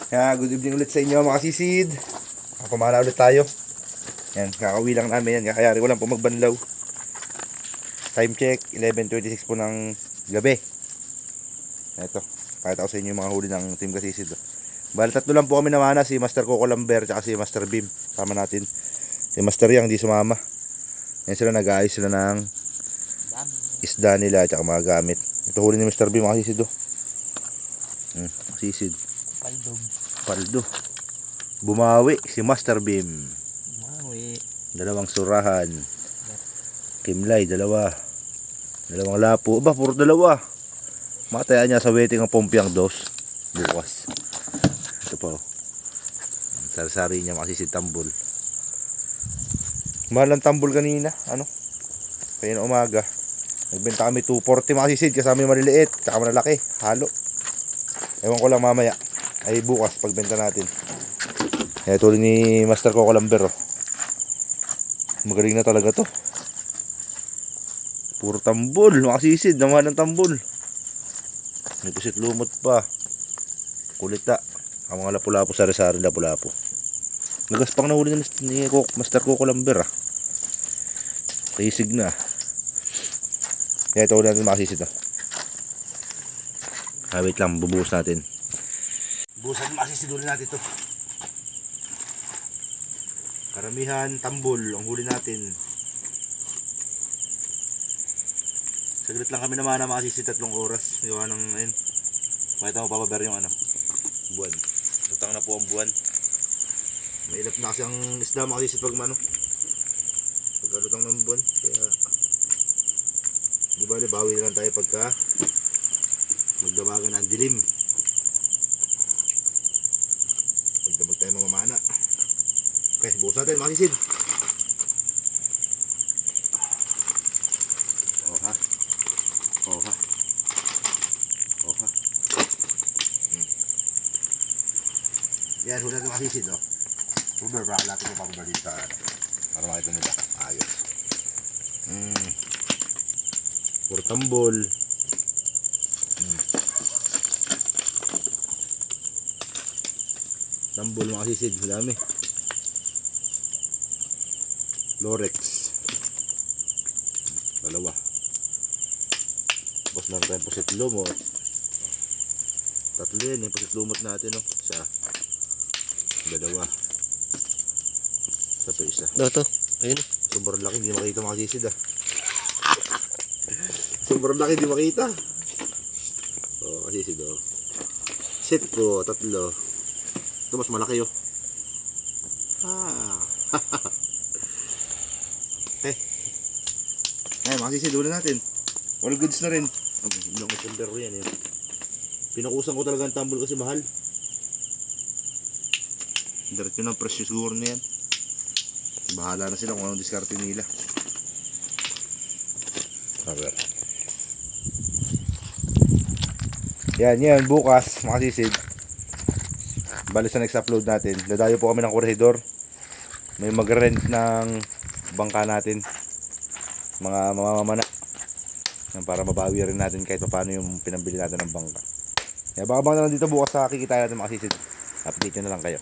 Good evening ulit sa inyo mga sisid. Pamana ulit tayo. Yan, kakauwi lang namin yan. Kakayari ko lang po magbanlaw. Time check, 11:26 po ng gabi. Ito, pakita ko sa inyo yung mga huli ng Team Kasisid. Bali, tatlo lang po kami namana, si Master Coco Lamber at si Master Beam. Sama natin. Si Master Yang hindi sumama. Yan sila, nag-aayos sila ng isda nila at mga gamit. Ito huli ni Master Beam mga sisid. Sisid. Paldo. Bumawi si Master Beam. Bumawi. Dalawang surahan. Kimlay, dalawa. Dalawang lapo. Aba, puro dalawa. Matayaan niya sa waiting ang pompiang dos. Bukas. Ito po. Sari-sari niya makasisid tambol. Mahal ang tambol kanina. Ano? Kaya na umaga. Nagbenta kami 240 makasisid. Kasama yung maliliit. Tsaka malalaki. Halo. Ewan ko lang mamaya. Ay bukas pagbenta natin. Kaya tuloy ni Master Coco Lamber. Magaling na talaga to. Puro tambol. Makasisid. Naman ng tambol. May pusit lumot pa. Kulita. Ang mga lapu-lapu, sari-sari lapu-lapu. Nagaspang na huli ni Master Coco Lamber. Tisig na. Kaya ito natin makasisid. Wait lang. Bubuhos natin. Buhusan makasisid ulit natin ito. Karamihan tambol ang huli natin. Saglit lang kami naman na makasisid 3 oras. Gawa ng ayun. Makita mo papaber yung ano, buwan. Lutang na po ang buwan. Mailap na kasi ang isda makasisid pag mano. Pagkalutang ng buwan. Kaya di ba bawi na lang tayo pagka magdabagan ng dilim. Magdamag tayo mamamana. Okay, buhos natin makasisid. Oha. Oha. Oha. Yan, huli natin makasisid. Uber, baka natin yung pakuber dito para makita nila. Ayos. Puro tambol. Tambol makasisid. Madami. Lorex. Dalawa. Tapos meron tayong pusit lumot. Tatlo yan yung pusit lumot natin. Isa. Dalawa. Isa pa isa. Ito. Ayun. Sobrang laki. Hindi makita makasisid Sobrang laki. Hindi makita. Kasisid Set ko. Tatlo. Ito mas malaki Ay, makasisid ulit natin. All goods na rin. Ilang December yan Pinakusan ko talaga ang tambol kasi mahal. Diretso ng presyo siguro na yan. Bahala na sila kung anong diskarte nila. Cover. Yan. Bukas, makasisid. Bali sa next upload natin. Dadayo po kami ng korehidor. May mag-rent ng bangka natin. Mga mamamana para mabawi rin natin kahit paano yung pinambili natin ng bangka. Kaya baka na lang dito bukas sa kikita natin makasisid. Update nyo na lang kayo.